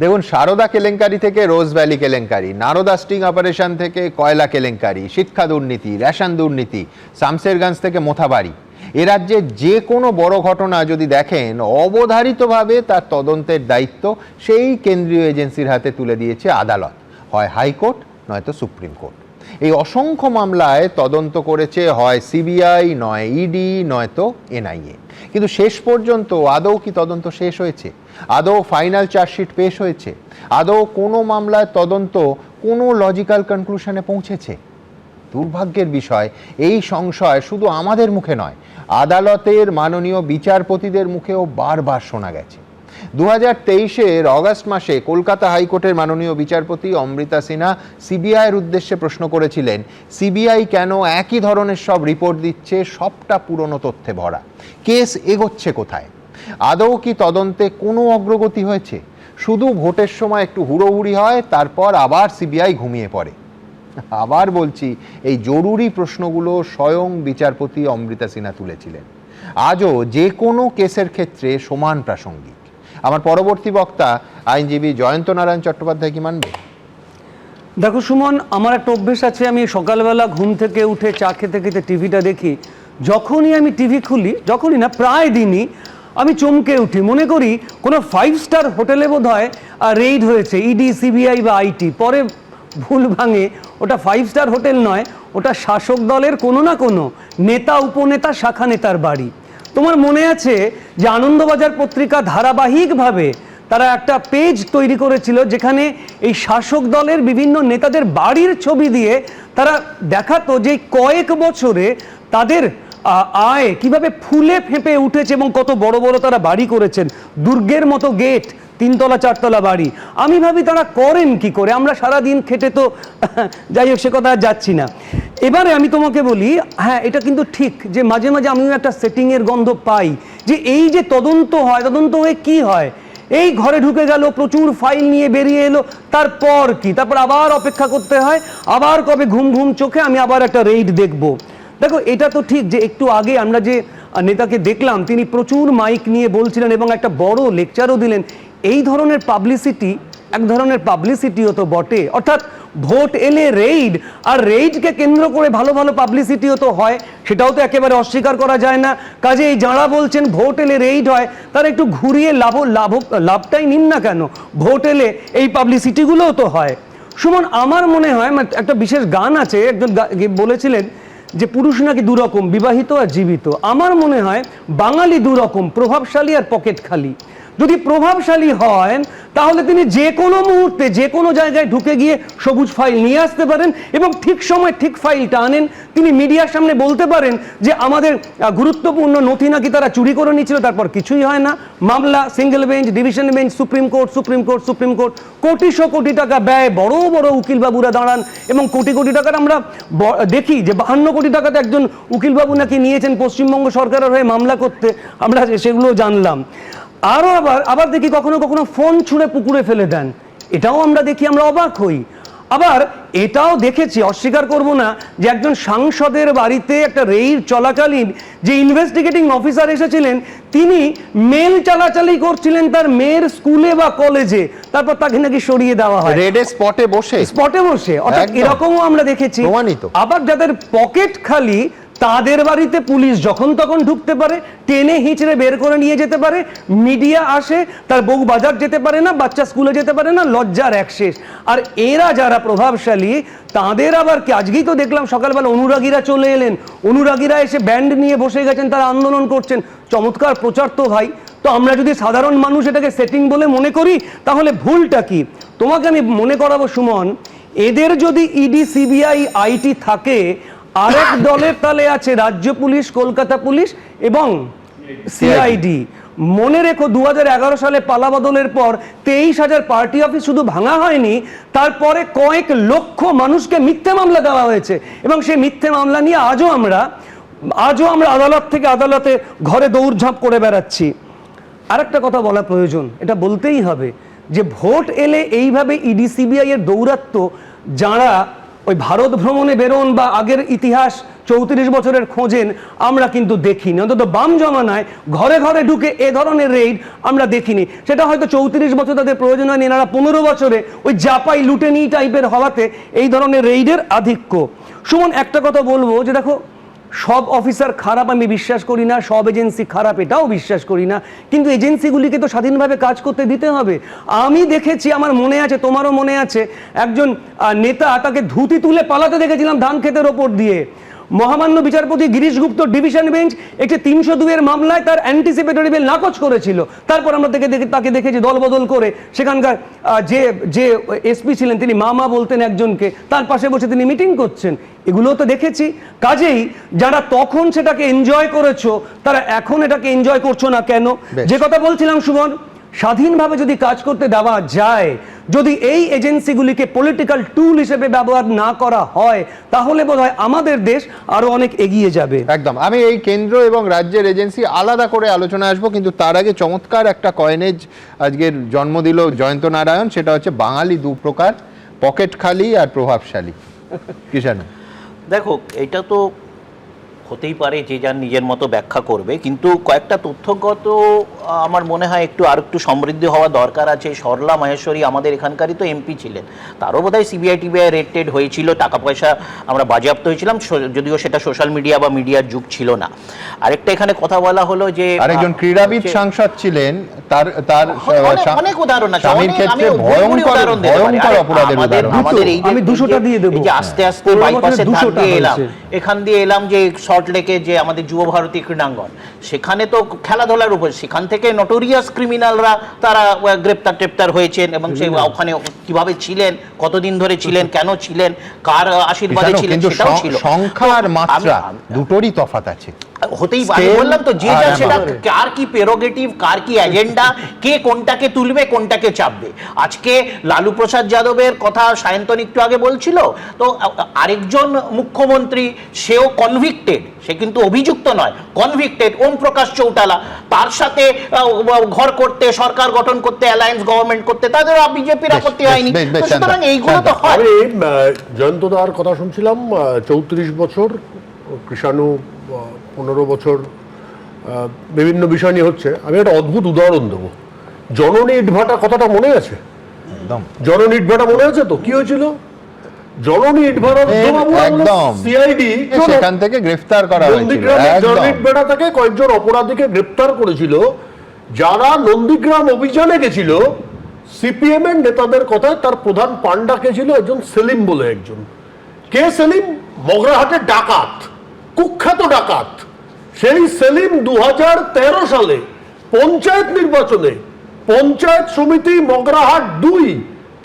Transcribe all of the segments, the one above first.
দেখুন, সারদা কেলেঙ্কারি থেকে রোজ ভ্যালি কেলেঙ্কারি, নারদা স্টিং অপারেশন থেকে কয়লা কেলেঙ্কারি, শিক্ষা দুর্নীতি, রেশন দুর্নীতি, শামসেরগঞ্জ থেকে মোথাবাড়ি, এ রাজ্যে যে কোনো বড় ঘটনা যদি দেখেন, অবধারিতভাবে তার তদন্তের দায়িত্ব সেই কেন্দ্রীয় এজেন্সির হাতে তুলে দিয়েছে আদালত, হয় হাইকোর্ট নয়তো সুপ্রিম কোর্ট। এই অসংখ্য মামলায় তদন্ত করেছে হয় সিবিআই, নয় ইডি, নয়তো এনআইএ। কিন্তু শেষ পর্যন্ত আদৌ কি তদন্ত শেষ হয়েছে? আদৌ ফাইনাল চার্জশিট পেশ হয়েছে? আদৌ কোনো মামলায় তদন্ত কোনো লজিক্যাল কনক্লুশনে পৌঁছেছে? দুর্ভাগ্যের বিষয়, এই সংশয় শুধু আমাদের মুখে নয়, আদালতের মাননীয় বিচারপতিদের মুখেও বারবার শোনা গেছে। 2023-এর অগাস্ট মাসে কলকাতা হাইকোর্টের মাননীয় বিচারপতি অমৃতা সিনহা সিবিআইয়ের উদ্দেশ্যে প্রশ্ন করেছিলেন, সিবিআই কেন একই ধরনের সব রিপোর্ট দিচ্ছে, সবটা পুরনো তথ্যে ভরা, কেস এগোচ্ছে কোথায়? আদৌ কি তদন্তে কোনো অগ্রগতি হয়েছে? শুধু ভোটের সময় একটু হুড়োহুড়ি হয়, তারপর আবার সিবিআই ঘুমিয়ে পড়ে। আবার বলছি, এই জরুরি প্রশ্নগুলো স্বয়ং বিচারপতি অমৃতা সিনহা তুলেছিলেন, আজও যে কোনো কেসের ক্ষেত্রে সমান প্রাসঙ্গিক। আমার পরবর্তী বক্তা আইনজীবী জয়ন্ত নারায়ণ চট্টোপাধ্যায় কি মানবে? দেখো সুমন, আমার একটা অভ্যেস আছে, আমি সকালবেলা ঘুম থেকে উঠে চা খেতে খেতে টিভিটা দেখি। যখনই আমি টিভি খুলি, যখনই না প্রায় দিনই আমি চমকে উঠি, মনে করি কোনো 5 স্টার হোটেলে বোধ হয় রেইড হয়েছে, ইডি, সিবিআই বা আইটি। পরে ভুল ভাঙে, ওটা 5 স্টার হোটেল নয়, ওটা শাসক দলের কোনো না কোনো নেতা, উপনেতা, শাখা নেতার বাড়ি। তোমার মনে আছে যে আনন্দবাজার পত্রিকা ধারাবাহিকভাবে তারা একটা পেজ তৈরি করেছিল, যেখানে এই শাসক দলের বিভিন্ন নেতাদের বাড়ির ছবি দিয়ে তারা দেখাতো যে কয়েক বছরে তাদের আয় কিভাবে ফুলে ফেঁপে উঠেছে এবং কত বড় বড় তারা বাড়ি করেছেন, দুর্গের মতো গেট, 3 তলা 4 তলা বাড়ি। আমি ভাবি তারা করেন কি করে? আমরা সারাদিন খেটে তো যাই হোক, সে কথা যাচ্ছি না। এবারে আমি তোমাকে বলি, হ্যাঁ এটা কিন্তু ঠিক যে মাঝে মাঝে আমিও একটা সেটিংয়ের গন্ধ পাই, যে এই যে তদন্ত হয়, তদন্ত হয়ে কি হয়? এই ঘরে ঢুকে গেল, প্রচুর ফাইল নিয়ে বেরিয়ে এলো, তারপর কি? তারপর আবার অপেক্ষা করতে হয়, আবার কবে ঘুম ঘুম চোখে আমি আবার একটা রেইড দেখবো। দেখো, এটা তো ঠিক যে একটু আগে আমরা যে নেতাকে দেখলাম, তিনি প্রচুর মাইক নিয়ে বলছিলেন এবং একটা বড় লেকচারও দিলেন। এই ধরনের পাবলিসিটি এক ধরনের পাবলিসিটিও তো বটে, অর্থাৎ ভোট এলে রেইড, আর রেইডকে কেন্দ্র করে ভালো ভালো পাবলিসিটিও তো হয়, সেটাও তো একেবারে অস্বীকার করা যায় না। কাজে এই যাঁরা বলছেন ভোট এলে রেইড হয়, তারা একটু ঘুরিয়ে লাভটাই নিন না কেন, ভোট এলে এই পাবলিসিটিগুলোও তো হয়। সুমন, আমার মনে হয়, একটা বিশেষ গান আছে, একজন বলেছিলেন যে পুরুষ নাকি দুরকম, বিবাহিত আর জীবিত। আমার মনে হয় বাঙালি দুরকম, প্রভাবশালী আর পকেট খালি। যদি প্রভাবশালী হয় তাহলে তিনি যে কোনো মুহূর্তে যে কোনো জায়গায় ঢুকে গিয়ে সবুজ ফাইল নিয়ে আসতে পারেন এবং ঠিক সময় ঠিক ফাইলটা আনেন। তিনি মিডিয়ার সামনে বলতে পারেন যে আমাদের গুরুত্বপূর্ণ নথি নাকি তারা চুরি করে নিয়েছিল, তারপর কিছুই হয় না। মামলা single bench, division bench, supreme court, supreme court, supreme court, কোটিশো কোটি টাকা ব্যয়, বড় বড় উকিলবাবুরা দাঁড়ান এবং কোটি কোটি টাকার আমরা দেখি যে 52 কোটি টাকাতে একজন উকিলবাবু নাকি নিয়েছেন পশ্চিমবঙ্গ সরকারের হয়ে মামলা করতে, আমরা সেগুলো জানলাম। আরও আবার দেখি কখনো কখনো ফোন ছুঁড়ে পুকুরে ফেলে দেন, এটাও আমরা দেখি, আমরা অবাক হই। আবার এটাও দেখেছি, অস্বীকার করব না, যে একজন সাংসদের বাড়িতে একটা রেইড চলাকালীন যে ইনভেস্টিগেটিং অফিসার এসেছিলেন, তিনি মেল চালাচালি করছিলেন তার মেয়ের স্কুলে বা কলেজে, তারপর তাকে নাকি সরিয়ে দেওয়া হয় রেডে স্পটে বসে। অর্থাৎ এরকমও আমরা দেখেছি। আবার যাদের পকেট খালি, তাদের বাড়িতে পুলিশ যখন তখন ঢুকতে পারে, টেনে হিঁচড়ে বের করে নিয়ে যেতে পারে, মিডিয়া আসে, তার বউ বাজার যেতে পারে না, বাচ্চা স্কুলে যেতে পারে না, লজ্জার এক শেষ। আর এরা যারা প্রভাবশালী, তাদের আবার কি? আজকেই তো দেখলাম সকালবেলা অনুরাগীরা চলে এলেন, অনুরাগীরা এসে ব্যান্ড নিয়ে বসে গেছেন, তারা আন্দোলন করছেন। চমৎকার প্রচার তো ভাই। তো আমরা যদি সাধারণ মানুষ এটাকে সেটিং বলে মনে করি, তাহলে ভুলটা কি? তোমাকে আমি মনে করাবো সুমন, এদের যদি ইডি, সিবিআই, আইটি থাকে, আরেক দলের তালে আছে রাজ্য পুলিশ, কলকাতা পুলিশ এবং সিআইডি। মনে রেখো, 2011 সালে পালা বদলের পর 23,000 পার্টি অফিস শুধু ভাঙা হয়নি, তারপরে কয়েক লক্ষ মানুষকে মিথ্যে মামলা দেওয়া হয়েছে এবং সেই মিথ্যে মামলা নিয়ে আজও আমরা আদালত থেকে আদালতে ঘরে দৌড়ঝাঁপ করে বেড়াচ্ছি। আরেকটা কথা বলা প্রয়োজন, এটা বলতেই হবে যে ভোট এলে এইভাবে ইডি, সিবিআই এর দৌরাত্ম্য যারা ওই ভারত ভ্রমণে বেরোন বা আগের ইতিহাস 34 বছরের খোঁজেন আমরা কিন্তু দেখিনি, অন্তত বাম জমানায় ঘরে ঘরে ঢুকে এ ধরনের রেইড আমরা দেখিনি। সেটা হয়তো 34 বছর তাদের প্রয়োজন হয়নি, এনারা 15 বছরে ওই জাপাই লুটেনি টাইপের হওয়াতে এই ধরনের রেইডের আধিক্য। সুমন, একটা কথা বলবো যে দেখো, সব অফিসার খারাপ আমি বিশ্বাস করি না, সব এজেন্সি খারাপ এটাও বিশ্বাস করি না, কিন্তু এজেন্সিগুলিকে তো স্বাধীনভাবে কাজ করতে দিতে হবে। আমি দেখেছি, আমার মনে আছে, তোমারও মনে আছে, একজন নেতা তাকে ধুতি তুলে পালাতে দেখেছিলাম ধান ক্ষেতের ওপর দিয়ে। মহামান্য বিচারপতি গিরিশ গুপ্ত ডিভিশন বেঞ্চ একটি 302 মামলায় তার অ্যান্টিসিপেটরি বেল নাকচ করেছিল। তারপর আমরা তাকে দেখেছি দলবদল করে সেখানকার যে এসপি ছিলেন তিনি মামা বলতেন একজনকে, তার পাশে বসে তিনি মিটিং করছেন। এগুলো তো দেখেছি। কাজেই যারা তখন সেটাকে এনজয় করেছো তারা এখন এটাকে এনজয় করছো না কেন? যে কথা বলছিলাম সুমন, স্বাধীনভাবে যদি কাজ করতে দেওয়া যায়, যদি এই এজেন্সিগুলিকে পলিটিক্যাল টুল হিসেবে ব্যবহার না করা হয়, তাহলে বোধহয় আমাদের দেশ আরো অনেক এগিয়ে যাবে। একদম। আমি এই কেন্দ্র এবং রাজ্যের এজেন্সি আলাদা করে আলোচনা আসবো, কিন্তু তার আগে চমৎকার একটা কয়েনেজ আজকের জন্ম দিল জয়ন্ত নারায়ণ, সেটা হচ্ছে বাঙালি দু প্রকার, পকেট খালি আর প্রভাবশালী। কিষাণু, দেখো, এটা তো হতেই পারে যে যার নিজের মতো ব্যাখ্যা করবে, কিন্তু কয়েকটা তথ্যগত আমার মনে হয় আর একটু সমৃদ্ধ হওয়া দরকার আছে। সরলা মাহেশ্বরী আমাদের এখানকারই তো এমপি ছিলেন, তারও বোধহয় সিবিআই টিবিআই রেড হয়েছিল, টাকা পয়সা আমরা বাজেয়াপ্ত হয়েছিলাম, যদিও সেটা সোশ্যাল মিডিয়া বা মিডিয়ার যুগ ছিল না। আরেকটা এখানে কথা বলা হলো যে আরেকজন ক্রীড়াবিদ সাংসদ ছিলেন, তার অনেক উদাহরণ আছে, স্বামীর ক্ষেত্রে ভয়ঙ্কর অপরাধের উদাহরণ। আমাদের এই আমি 200টা দিয়ে দেব, যে আস্তে আস্তে বাইপাসের ধার দিয়ে এলাম, এখান দিয়ে এলাম যে সল্টলেকে যে আমাদের যুব ভারতী ক্রীড়াঙ্গন, সেখানে তো খেলাধুলার উপর, সেখান থেকে নটোরিয়াস ক্রিমিনালরা তারা গ্রেপ্তার হয়েছেন, এবং সেই ওখানে কিভাবে ছিলেন, কতদিন ধরে ছিলেন, কেন ছিলেন, কার আশীর্বাদে ছিলেন, সেটাও ছিল। সংখ্যা আর মাত্রা দুটোরই তফাৎ আছে। হতেই পারে, বললাম তো, যে যা সেটা কার কি প্রেরোগেটিভ, কার কি এজেন্ডা, কে কোনটাকে তুলবে কোনটাকে চাপবে। আজকে লালু প্রসাদ যাদবের কথা সায়ন্তন একটু আগে বলছিল, তো আরেকজন মুখ্যমন্ত্রী, সেও কনভিক্টেড, সে কিন্তু অভিযুক্ত নয়, কনভিক্টেড, ওম প্রকাশ চৌটালা, তার সাথে ঘর করতে, সরকার গঠন করতে, অ্যালায়েন্স গভর্নমেন্ট করতে তাদের বিজেপির আপত্তি হয়নি। সুতরাং এইগুলো তো হয়। আমি জয়ন্তদার কথা শুনছিলাম, 34 বছর, কৃষাণু 15 বছর, বিভিন্ন বিষয় নিয়ে হচ্ছে। আমি একটা অদ্ভুত উদাহরণ দেবো। জননী ইটভাটা কথাটা মনে আছে? একদম। জননী ইটভাটা মনে আছে তো? কি হয়েছিল? জননী ইটভাটা সিআইডি সেখান থেকে গ্রেফতার করা হয়েছিল। জননী ইটভাটা থেকে কয়েকজন অপরাধীকে গ্রেফতার করেছিল, যারা নন্দীগ্রাম অভিযানে গেছিল। সিপিএম এর নেতাদের কথায় তার প্রধান পান্ডা কে ছিল একজন সেলিম বলে একজন। কে সেলিম? মগরাহাটের ডাকাত, কুখ্যাত ডাকাত। সেই সেলিম 2013 সালে পঞ্চায়েত নির্বাচনে পঞ্চায়েত সমিতি মগরাহাট 2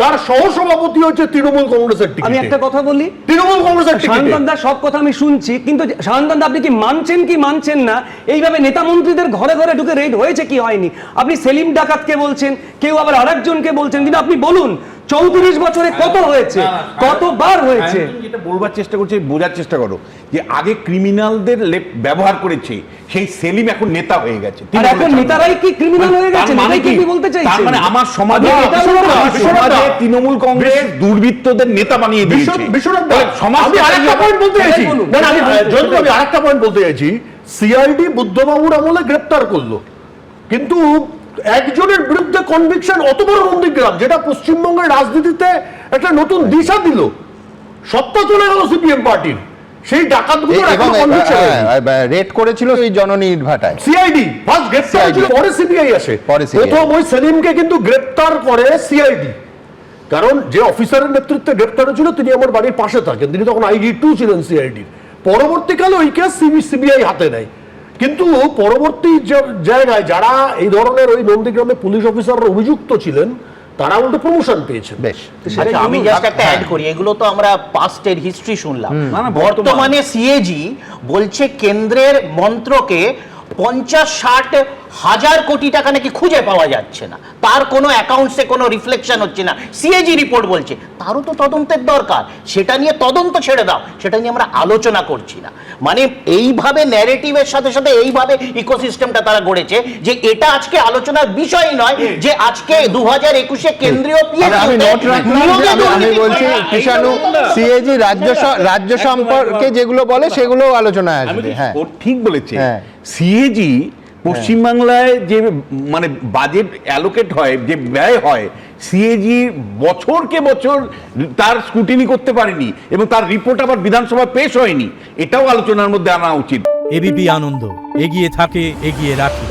তার সহসভাপতি হচ্ছে তৃণমূল কংগ্রেসের টিকিটে। আমি একটা কথা বলি, তৃণমূল কংগ্রেসের টিকিটে। শান্তন দা, সব কথা আমি শুনছি, কিন্তু শান্তন দা, আপনি কি মানছেন না এইভাবে নেতা মন্ত্রীদের ঘরে ঘরে ঢুকে রেড হয়েছে কি হয়নি? আপনি সেলিম ডাকাতকে বলছেন, কেউ আবার আরেকজনকে বলছেন, কিন্তু আপনি বলুন 34 বছরে কত হয়েছে, কতবার হয়েছে? যেটা বলবার চেষ্টা করছি, বোঝার চেষ্টা করো যে আগে ক্রিমিনালদের ব্যবহার করেছে, সেই সেলিম এখন নেতা হয়ে গেছে। আর এখন নেতারাই কি ক্রিমিনাল হয়ে গেছে? মানে কি বলতে চাইছেন? তার মানে আমার সমাজে তৃণমূল কংগ্রেস দুর্বৃত্তদের নেতা বানিয়ে দিয়েছে। আমি আরেকটা পয়েন্ট বলতে চাইছি, সিআইডি বুদ্ধবাবুর আমলে গ্রেপ্তার করলো, কিন্তু একজনের বিরুদ্ধে কনভিকশন অত বড় নন্দীগ্রাম, যেটা পশ্চিমবঙ্গের রাজনীতিতে একটা নতুন দিশা দিল, সত্তা চলে গেল সিপিএম পার্টির। সেই ডাকাতগুলোর এখন কনভিকশন রেড করেছিল এই জননী ইটভাটায় সিআইডি, ফার্স্ট গ্রেপ্তার হয়েছিল, পরে সিবিআই আসে। প্রথম ওই সেলিমকে কিন্তু গ্রেপ্তার করে সিআইডি, কারণ যে অফিসারের নেতৃত্বে গ্রেপ্তার হয়েছিল তিনি আমার বাড়ির পাশে থাকেন, তিনি তখন IG2 ছিলেন সিআইডির। পরবর্তীকালে ওই কেস সিবিআই হাতে নেয়, কিন্তু পরবর্তী জায়গায় যারা এই ধরনের ওই নন্দীগ্রামে পুলিশ অফিসাররা অভিযুক্ত ছিলেন, তারা উল্টো প্রমোশন পেয়েছেন। বেশ, আচ্ছা, আমি জাস্ট একটা অ্যাড করি, এগুলো তো আমরা পাস্টের হিস্ট্রি শুনলাম। বর্তমানে সিএজি বলছে কেন্দ্রের মন্ত্রকে 50-60 1000 কোটি টাকা নাকি খুঁজে পাওয়া যাচ্ছে না, তার কোনো অ্যাকাউন্টসে কোনো রিফ্লেকশন হচ্ছে না, সিএজি রিপোর্ট বলছে। তারও তো তদন্তের দরকার, সেটা নিয়ে তদন্ত ছেড়ে দাও, সেটা নিয়ে আমরা আলোচনা করছি না। মানে এইভাবে ন্যারেটিভের সাথে সাথে এইভাবে ইকোসিস্টেমটা তারা গড়েছে যে এটা আজকে আলোচনার বিষয় নয়, যে আজকে 2021-এ কেন্দ্রীয় আমি নোট রাখলাম যে আমি বলছি কৃষাণু সিএজি রাজ্য সম্পর্কে যেগুলো বলে সেগুলো আলোচনায় আসবে। হ্যাঁ, ও ঠিক বলেছে। হ্যাঁ। সিএজি পশ্চিমবাংলায় যে মানে বাজেট অ্যালোকেট হয়, যে ব্যয় হয়, সিএজি বছরকে বছর তার স্ক্রুটিনি করতে পারেনি এবং তার রিপোর্ট আবার বিধানসভায় পেশ হয়নি, এটাও আলোচনার মধ্যে আনা উচিত। এবিপি আনন্দ, এগিয়ে থাকে, এগিয়ে রাখে।